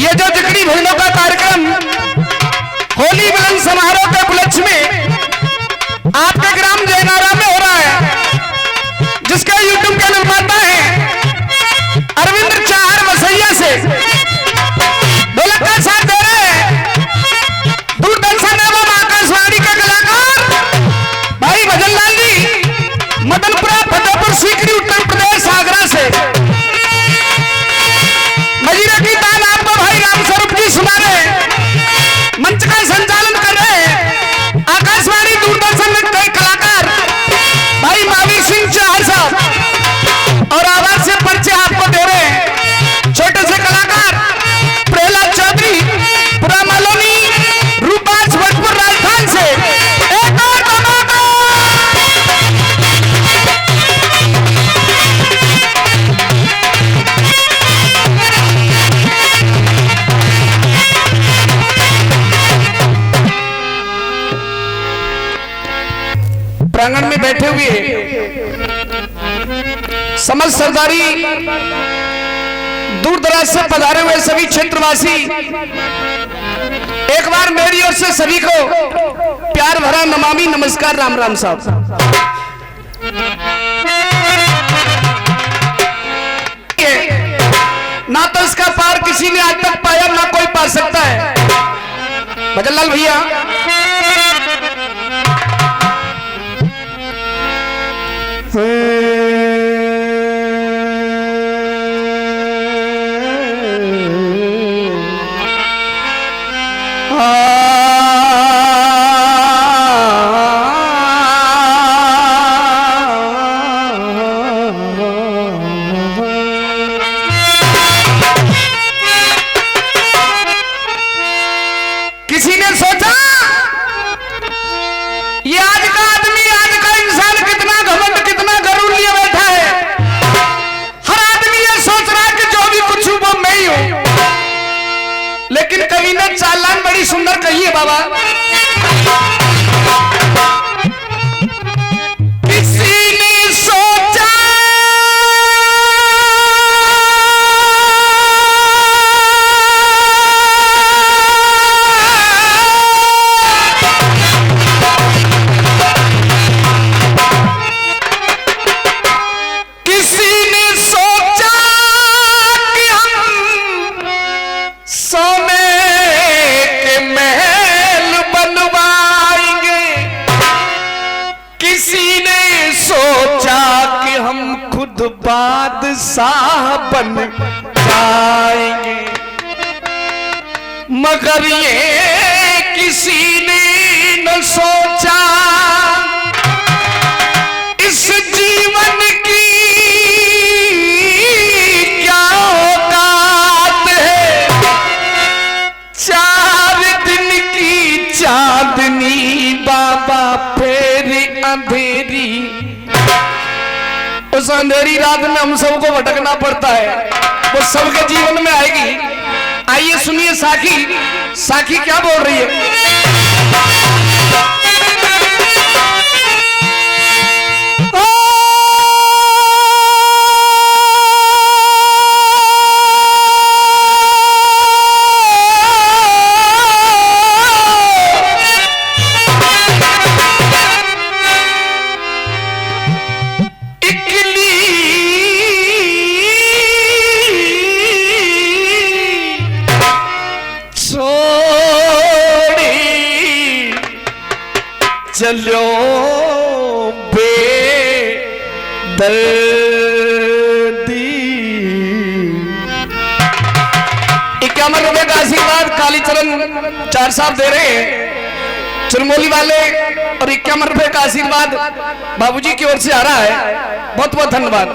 ये जो जिकड़ी भजनों का कार्यक्रम होली मिलन समारोह के उपलक्ष्य में आपके ग्राम जयनारा में हो रहा है, जिसका यूट्यूब का निर्माता है अरविंद चार मसैया से ढोलक का साथ दे रहे हैं दूरदर्शन एवं आकाशवाणी के कलाकार भाई भजनलाल जी मदनपुरा फतेहपुर सीकरी उत्तर प्रदेश आगरा से। मजीरा की तान आपको भाई रामस्वरूप जी सुना रहे, मंच का संचालन कर रहे हैं आकाशवाणी दूरदर्शन में कई कलाकार भाई महावीर सिंह चार साहब, और आवाज से परिचय आपको दे रहे हैं छोटे से कलाकार प्रहलाद चौधरी पुरा मालोनी रूपास भटपुर राजस्थान से। एक और धमाका प्रांगण में बैठे हुए समस्त सरदारी दूर दराज से पधारे हुए सभी क्षेत्रवासी, एक बार मेरी ओर से सभी को प्यार भरा नमामि नमस्कार राम राम साहब। ना तो इसका पार किसी ने आज तक पाया, ना कोई पा सकता है। भजनलाल भैया किसी ने सोचा ये आज का आदमी, आज का इंसान कितना घमंड कितना गरूर लिए बैठा है। हर आदमी ये सोच रहा है कि जो भी कुछ हूं वो मैं ही हूं, लेकिन कवि ने चालान बड़ी सुंदर कही है बाबा। किसी ने सोचा बादशाह बन जाएंगे, मगर ये किसी ने न सोचा इस जीवन की क्या औकात है। 4 दिन की चांदनी बाबा फिर अंधेरी, उस अंधेरी रात में हम सबको भटकना पड़ता है, वो सबके जीवन में आएगी। आइए सुनिए साखी, साखी क्या बोल रही है। चलो बेदर्दी, ₹51 का आशीर्वाद कालीचरण चार साहब दे रहे हैं चुरमोली वाले, और ₹51 का आशीर्वाद बाबूजी की ओर से आ रहा है। बहुत बहुत धन्यवाद।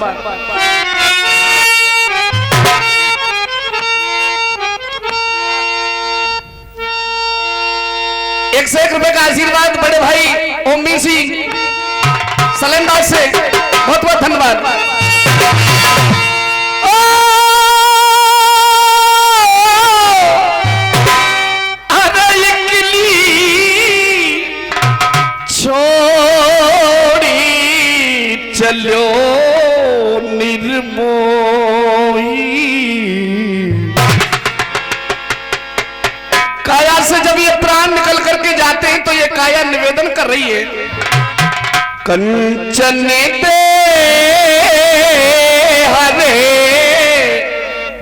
₹101 का आशीर्वाद बड़े भाई ओमी सिंह सलेमदास से, बहुत बहुत धन्यवाद। अरे किली छोड़ी चलो निर्मोही, के जाते हैं तो ये काया निवेदन कर रही है, कंचन दे हरे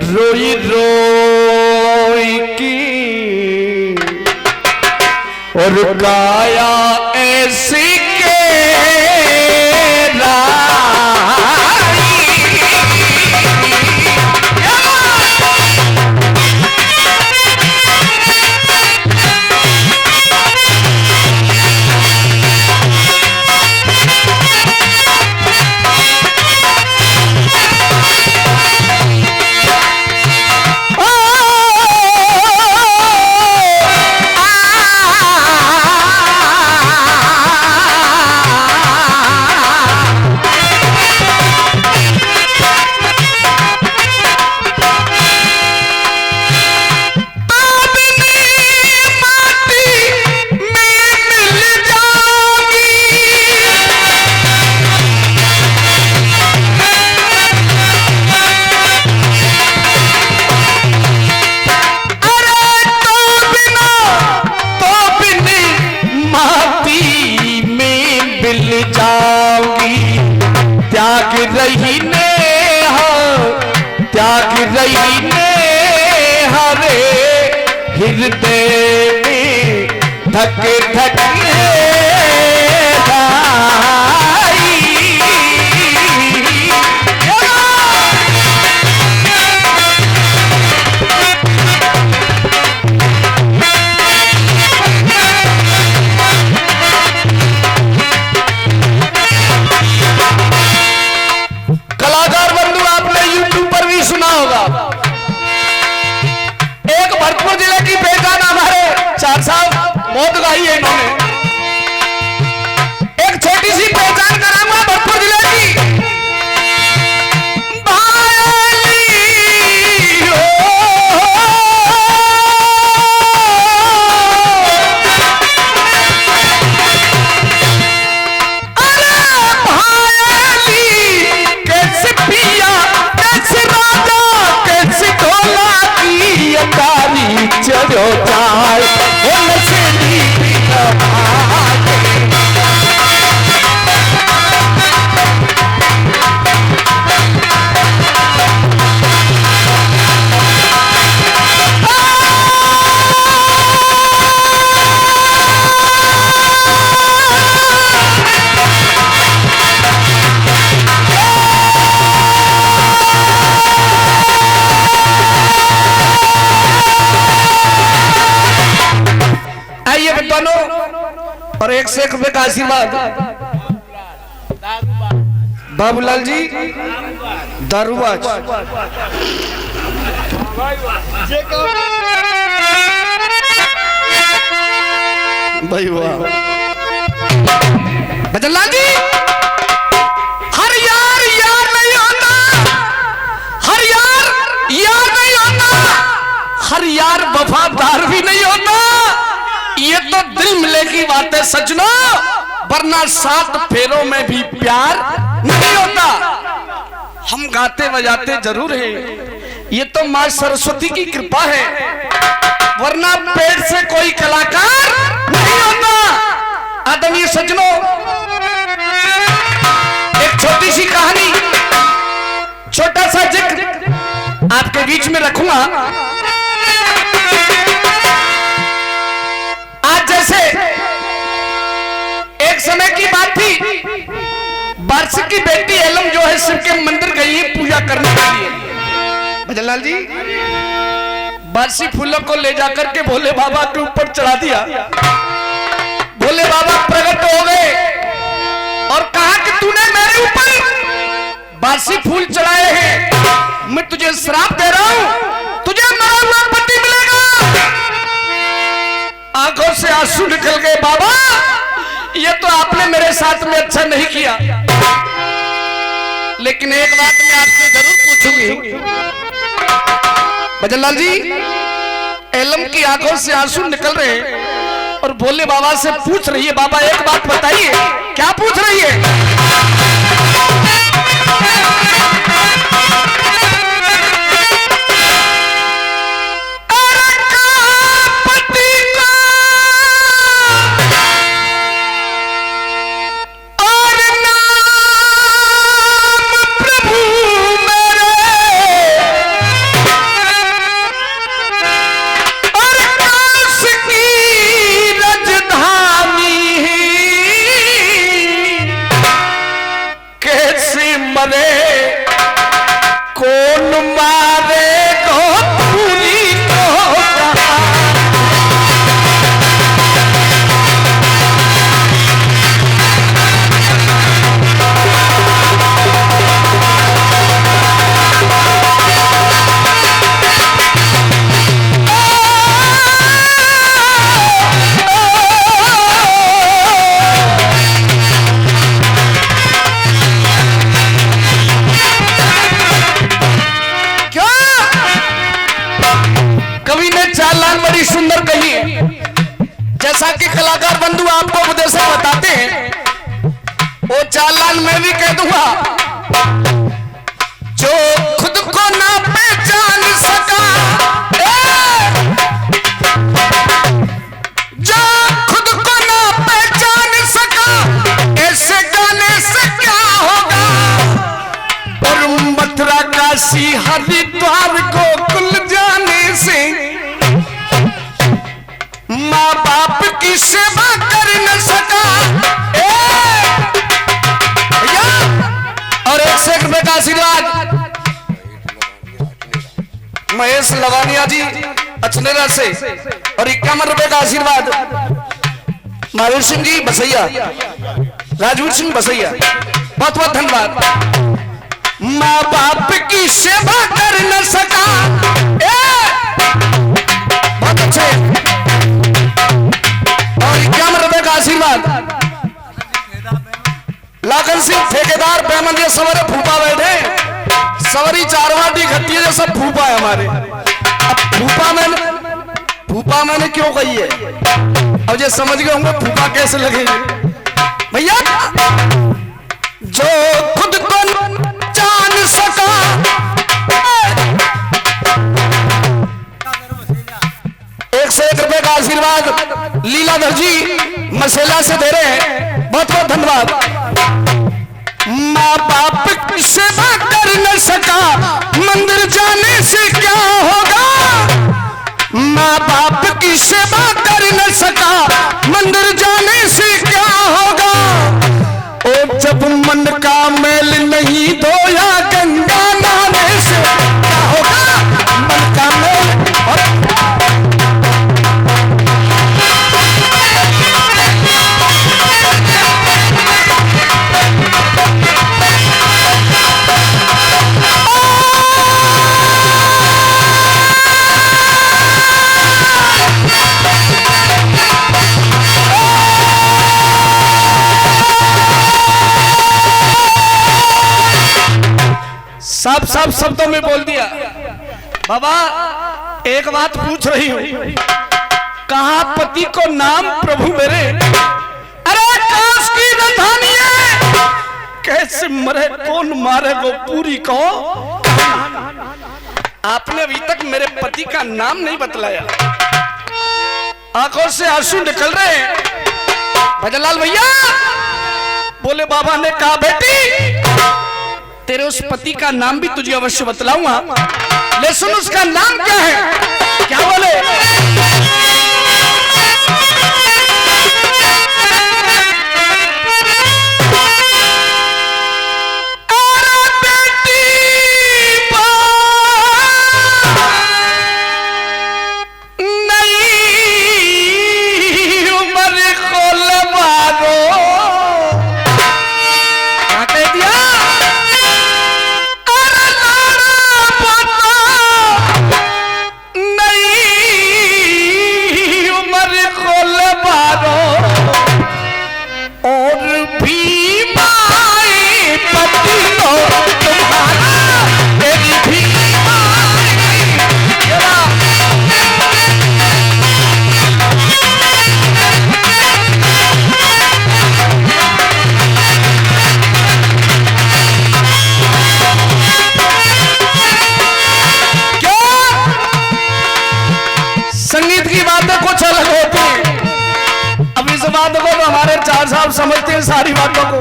रोई रोई की और काया ऐसी के हृदय में धक धक कलाकार बंधु आपने YouTube पर भी सुना होगा, एक भरतपुर जिले की पहचान हमारे चार साहब बहुत गाई है इन्होंने। एक छोटी सी पहचान कराऊंगा भरतपुर जिले की। और एक से एक रुपए का आशीर्वाद। बाबूलाल जी दारूबाज, भाई वाह। भजनलाल जी, हर यार यार नहीं होता, हर यार यार नहीं होता, हर यार वफादार भी नहीं होता। ये तो दिल मिले की बात है सजनो, वरना 7 फेरों में भी प्यार नहीं होता। हम गाते बजाते जरूर हैं, ये तो माँ सरस्वती की कृपा है, वरना पेट से कोई कलाकार नहीं होता। आदरणीय सज्जनों, एक छोटी सी कहानी, छोटा सा जिक्र आपके बीच में रखूंगा। आज जैसे एक समय की बात थी, वार्षिक की बेटी एलम जो है शिव के मंदिर गई है पूजा करने के लिए। भजनलाल जी, बासी फूलों को ले जाकर के भोले बाबा के ऊपर चढ़ा दिया। भोले बाबा प्रकट हो गए और कहा कि तूने मेरे ऊपर बासी फूल चढ़ाए हैं, मैं तुझे श्राप दे रहा हूं, तुझे मरा हुआ पति मिलेगा। आंखों से आंसू निकल गए, बाबा ये तो आपने मेरे साथ में अच्छा नहीं किया, लेकिन एक बात मैं आपसे जरूर पूछूंगी। भजनलाल जी, एलम की आंखों से आंसू निकल रहे हैं और भोले बाबा से पूछ रही है, बाबा एक बात बताइए। क्या पूछ रही है? कवि ने चार लाइन बड़ी सुंदर कही है। जैसा कि कलाकार बंधु आपको उपदेश बताते हैं, वो चार लाइन में भी कह दूंगा। जो खुद को ना पहचान सका, जो खुद को ना पहचान सका, ऐसे गाने से क्या होगा। और मथुरा काशी हरिद्वार को कुल जाने से माँ बाप की सेवा कर न सका। और एक से एक रुपए का आशीर्वाद महेश लवानिया जी अचनेरा से, और 51 रुपए का आशीर्वाद महावीर सिंह जी बसैया, राजवीर सिंह बसैया, बहुत बहुत धन्यवाद। माँ बाप की सेवा कर न सका, बहुत अच्छे। और 51 रुपए का आशीर्वाद लाखन सिंह ठेकेदार बेमंदिया सवरे फूफा बैठे, सवरी चारवाटी घट्टी है, सब फूफा है हमारे। अब फूफा मैंने क्यों कही है, अब ये समझ गए होंगे फूफा कैसे लगेंगे भैया। जो खुद को जान सका, एक से एक रुपए का आशीर्वाद लीलाधर जी मसेला से दे रहे हैं, बहुत बहुत धन्यवाद। माँ बाप की सेवा कर न सका, मंदिर जाने से क्या होगा। माँ बाप की सेवा कर न सका, मंदिर जाने से क्या होगा। और जब मन का मैल नहीं धोया, गंगा नहाने से क्या होगा। मन का मैल साफ साफ शब्दों में बोल दिया। बाबा एक बात पूछ रही हूँ, कहा पति को नाम प्रभु मेरे। अरे काश की राजधानी है, कैसे मरे कौन मारे वो पूरी को। आपने अभी तक मेरे पति का नाम नहीं बतलाया, आंखों से आंसू निकल रहे हैं। भजनलाल भैया बोले, बाबा ने कहा बेटी तेरे उस पति का नाम भी तुझे अवश्य बतलाऊंगा, ले सुन उसका नाम क्या है। क्या बोले, साहब समझते हैं सारी बातों को।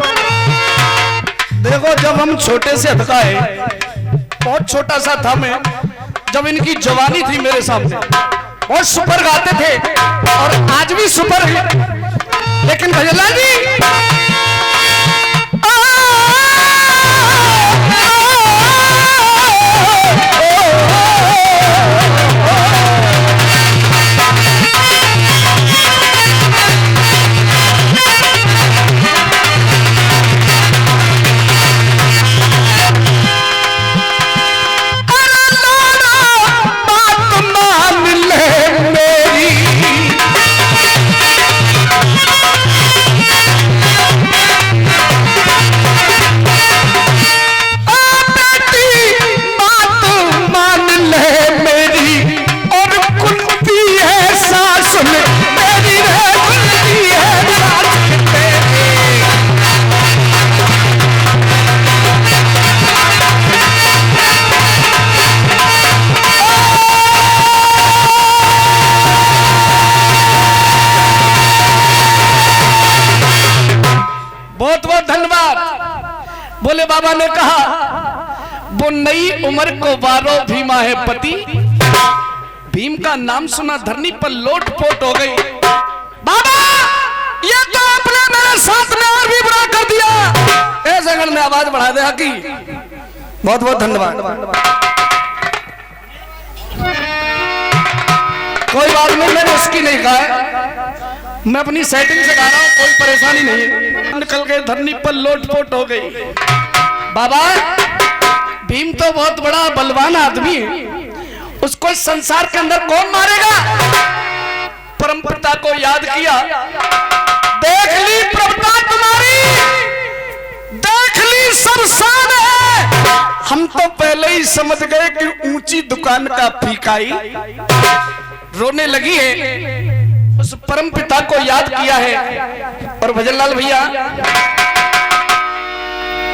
देखो जब हम छोटे से हटकाए, बहुत छोटा सा था मैं, जब इनकी जवानी थी मेरे सामने, बहुत सुपर गाते थे और आज भी सुपर है। लेकिन भजनलाल जी बोले बाबा ने कहा वो नई उम्र को वारो भीमा है पति। भीम का नाम सुना धरनी पर लोटपोट हो गई। बाबा ये तो आपने मेरे साथ में और भी बुरा कर दिया। ऐसे अगर मैं आवाज बढ़ा दे की बहुत बहुत धन्यवाद। कोई बात नहीं, मैंने उसकी नहीं कहा है, मैं अपनी सेटिंग से गा रहा हूं, कोई परेशानी नहीं है। निकल गए धरनी पर लोटपोट हो गई। बाबा भीम तो बहुत बड़ा बलवान आदमी है, उसको इस संसार के अंदर कौन मारेगा? परमपिता को याद किया, देख ली प्रभुता तुम्हारी, देख ली सब शान है। हम तो पहले ही समझ गए कि ऊंची दुकान का फीकाई। रोने लगी है, उस परमपिता को याद किया है। और भजनलाल भैया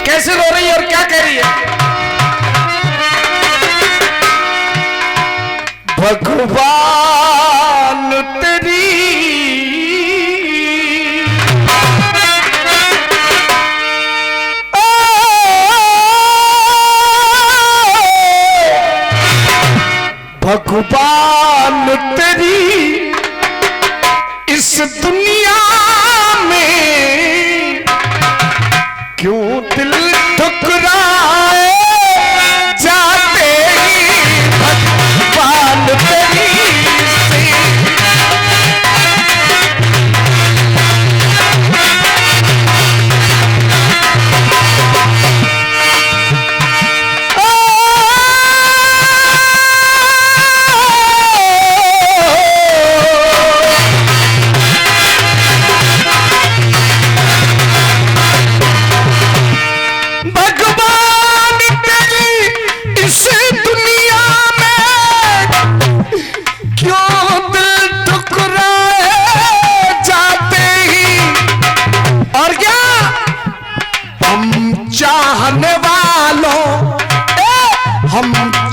कैसे रो रही है और क्या कह रही है? भगवान तेरी भगवान तेरी इस दुनिया में क्यों दिल ठुकराए जाते ही भगवान तेरी से।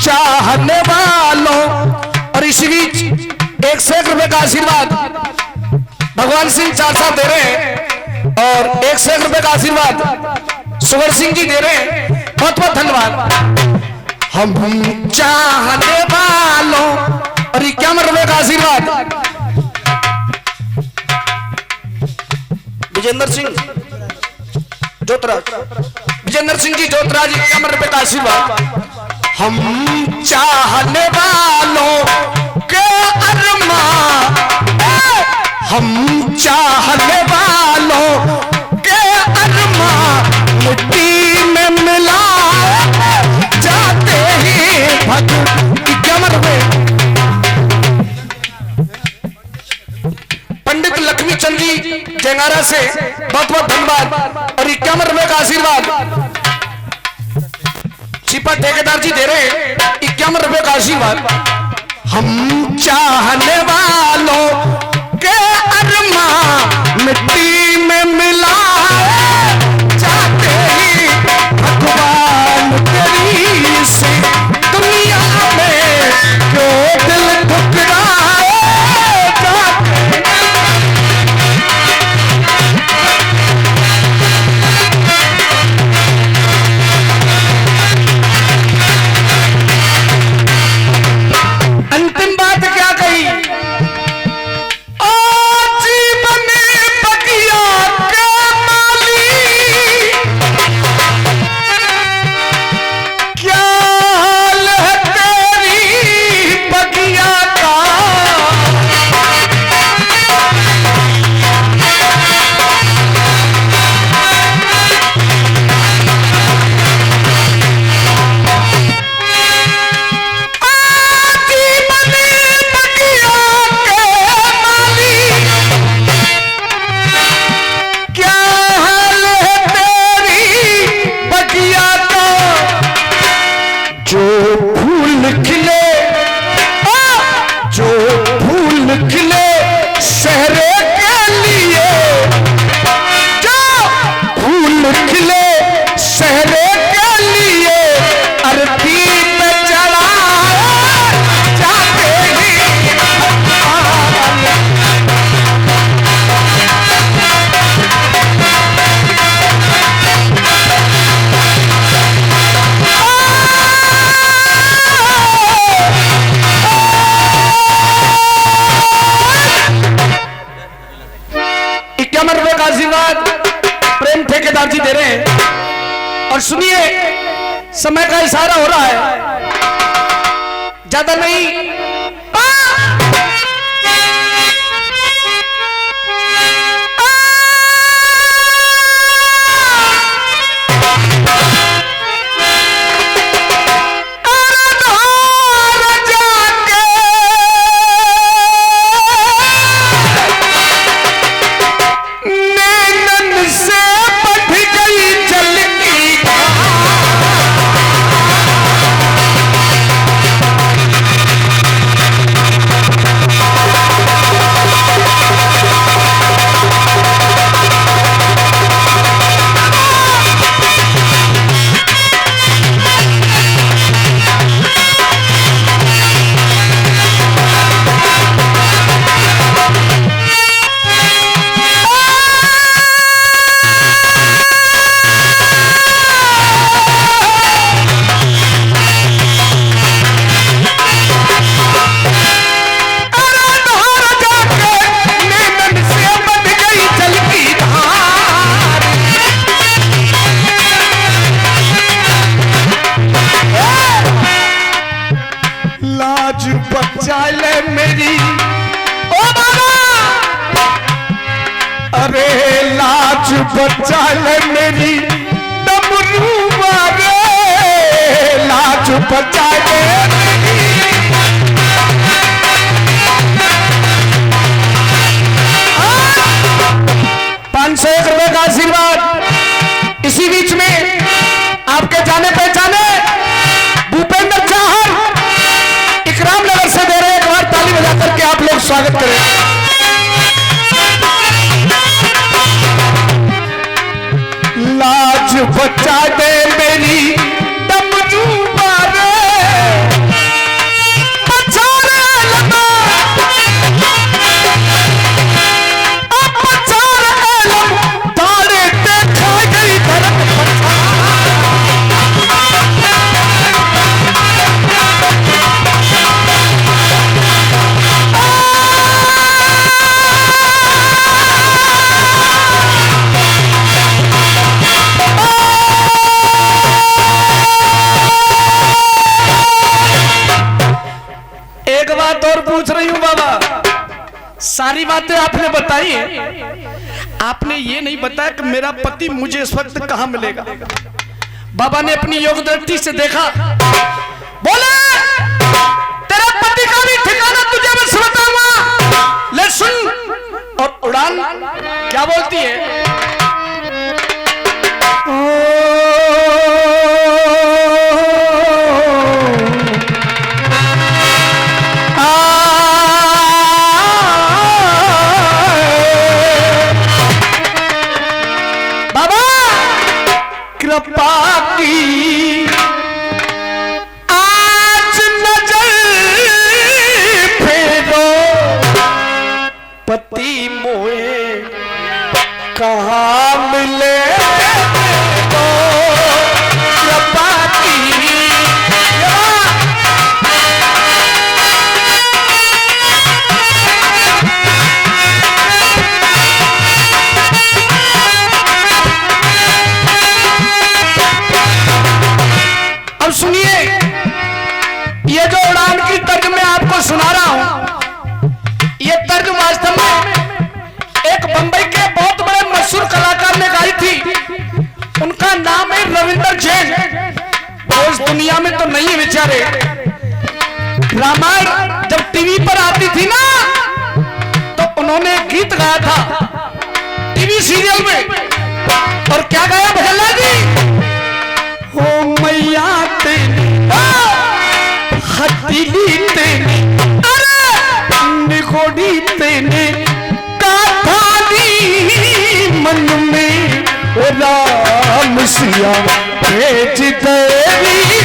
चाहने वालों और इसी बीच 101 रुपए का आशीर्वाद भगवान सिंह चाचा दे रहे हैं और 101 रुपए का आशीर्वाद सुवर सिंह जी दे रहे हैं। बहुत बहुत धन्यवाद। हम चाहने वालों और 51 रुपए का आशीर्वाद विजेंद्र सिंह जोतराज, विजेंद्र सिंह जी जोतराज 51 रुपए का आशीर्वाद। हम चाहने वालों के अरमान, हम चाहने वालों के अरमान मिट्टी में मिला जाते ही भगवान में। पंडित लक्ष्मी चंद जी जयंगारा से बहुत बहुत धन्यवाद और 51 रुपए का आशीर्वाद छिपा ठेकेदार जी दे रहे 51 रुपए का आशीर्वाद। हम चाहने वालों के अरमान मिट्टी में मिला जाते ही भगवान तेरी से दुनिया में क्यों दिल ठुकराए जाते। अंतिम बात क्या कही? जीवन बगिया के ठेकेदार जी दे रहे हैं। और सुनिए, समय का इशारा हो रहा है, ज्यादा नहीं। मेरी ओ बाबा, अरे लाज बचा ले मेरी डमरू वाले, लाज बचा ले मेरी। 501 रुपए का आशीर्वाद। इसी बीच में आपके जाने पहचाने भूपेंद्र चाहर इकराम नगर से दे रहे, एक बार ताली बजा करके आप लोग स्वागत करें। लाज बचा दे मेरी डमरू वाले, बचा रे लगा, अब बचा रे लम, तारे देखा गई धरत बचा। एक बात और पूछ रही हूं बाबा, सारी बातें आपने बताई है, आपने ये नहीं बताया कि मेरा पति मुझे इस वक्त कहां मिलेगा। बाबा ने अपनी योग दृष्टि से देखा, बोले तेरा पति का भी ठिकाना तुझे बस बताऊंगा, ले सुन। और उड़ान क्या बोलती है, कृपा की आज नजर फेरो, पति मोए कहाँ मिले तो, कृपा की। अब सुनिए, ये जो उड़ान की तर्ज मैं आपको सुना रहा हूं, ये तर्ज वास्तव में एक बंबई के बहुत बड़े मशहूर कलाकार ने गाई थी। उनका नाम है रविंदर जैन। वो इस दुनिया में तो नहीं है बेचारे। रामायण जब टीवी पर आती थी ना, तो उन्होंने गीत गाया था टीवी सीरियल में। और क्या गाया भजनलाल जी, हो मैया तेरी हथेली तेरी, अरे निगोड़ी तेने काथानी मन में, ओ राम सिया भेज देवी।